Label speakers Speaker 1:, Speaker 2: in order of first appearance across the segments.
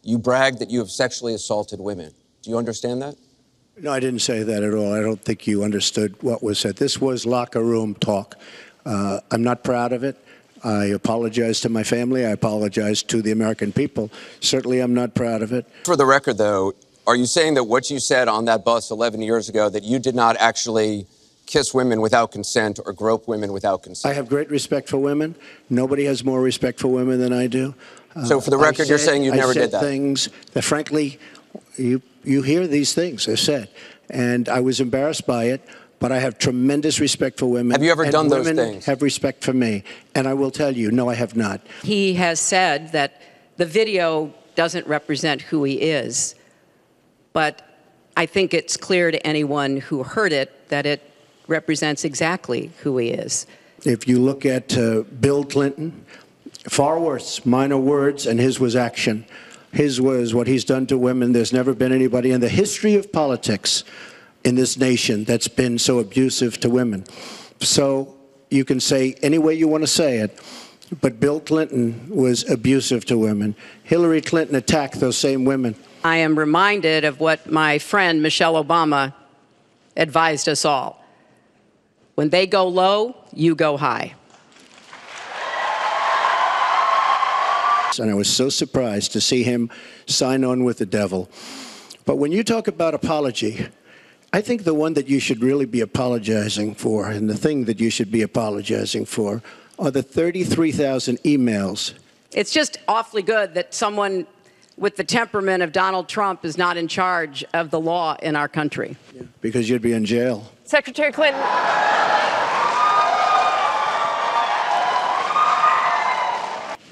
Speaker 1: you brag that you have sexually assaulted women. Do you understand that?
Speaker 2: No, I didn't say that at all. I don't think you understood what was said. This was locker room talk. I'm not proud of it. I apologize to my family. I apologize to the American people. Certainly, I'm not proud of it.
Speaker 1: For the record, though, are you saying that what you said on that bus 11 years ago, that you did not actually kiss women without consent or grope women without consent?
Speaker 2: I have great respect for women. Nobody has more respect for women than I do.
Speaker 1: So for the record, you're saying you never did that?
Speaker 2: I said things that, frankly, you hear these things are said. And I was embarrassed by it. But I have tremendous respect for women.
Speaker 1: Have you ever done those things?
Speaker 2: Women have respect for me. And I will tell you, no, I have not.
Speaker 3: He has said that the video doesn't represent who he is. But I think it's clear to anyone who heard it that it represents exactly who he is.
Speaker 2: If you look at Bill Clinton, far worse, minor words, and his was action. His was what he's done to women. There's never been anybody in the history of politics in this nation that's been so abusive to women. So you can say any way you want to say it, but Bill Clinton was abusive to women. Hillary Clinton attacked those same women.
Speaker 3: I am reminded of what my friend Michelle Obama advised us all. When they go low, you go high.
Speaker 2: And I was so surprised to see him sign on with the devil. But when you talk about apology, I think the one that you should really be apologizing for, and the thing that you should be apologizing for, are the 33,000 emails.
Speaker 3: It's just awfully good that someone with the temperament of Donald Trump is not in charge of the law in our country.
Speaker 2: Yeah, because you'd be in jail.
Speaker 4: Secretary Clinton.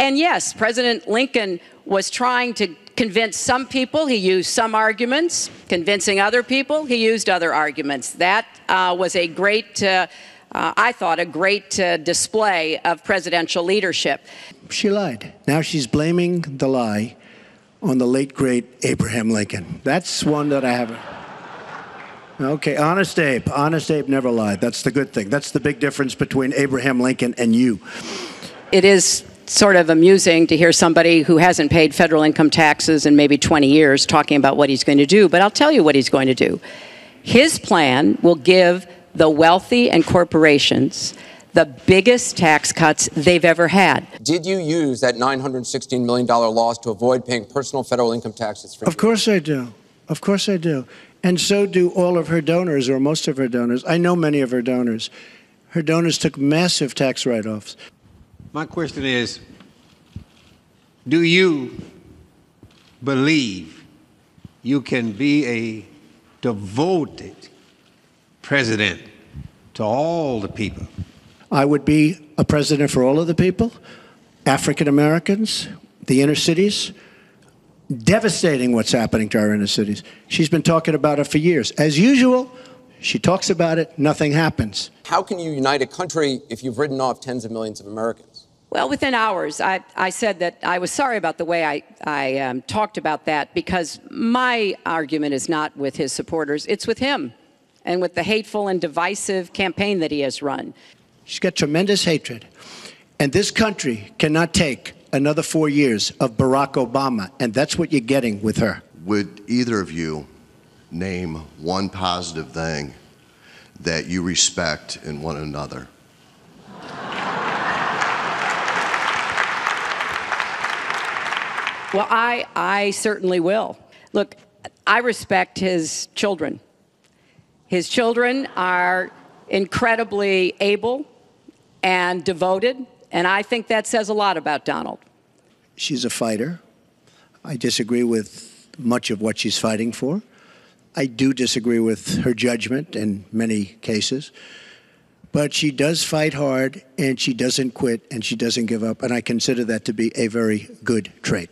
Speaker 3: And yes, President Lincoln was trying to convince some people. He used some arguments. Convincing other people, he used other arguments. That was a great, I thought, a great display of presidential leadership.
Speaker 2: She lied. Now she's blaming the lie on the late, great Abraham Lincoln. That's one that I haven't. Okay, Honest Abe. Honest Abe never lied. That's the good thing. That's the big difference between Abraham Lincoln and you.
Speaker 3: It is sort of amusing to hear somebody who hasn't paid federal income taxes in maybe 20 years talking about what he's going to do, but I'll tell you what he's going to do. His plan will give the wealthy and corporations the biggest tax cuts they've ever had.
Speaker 1: Did you use that $916 million loss to avoid paying personal federal income taxes?
Speaker 2: Of course I do. Of course I do. And so do all of her donors, or most of her donors. I know many of her donors. Her donors took massive tax write-offs.
Speaker 5: My question is, do you believe you can be a devoted president to all the people?
Speaker 2: I would be a president for all of the people, African Americans, the inner cities. Devastating what's happening to our inner cities. She's been talking about it for years. As usual, she talks about it, nothing happens.
Speaker 1: How can you unite a country if you've ridden off tens of millions of Americans?
Speaker 3: Well, within hours, I said that I was sorry about the way I talked about that, because my argument is not with his supporters. It's with him and with the hateful and divisive campaign that he has run.
Speaker 2: She's got tremendous hatred. And this country cannot take another 4 years of Barack Obama. And that's what you're getting with her.
Speaker 6: Would either of you name one positive thing that you respect in one another?
Speaker 3: Well, I certainly will. Look, I respect his children. His children are incredibly able and devoted, and I think that says a lot about Donald.
Speaker 2: She's a fighter. I disagree with much of what she's fighting for. I do disagree with her judgment in many cases. But she does fight hard, and she doesn't quit, and she doesn't give up, and I consider that to be a very good trait.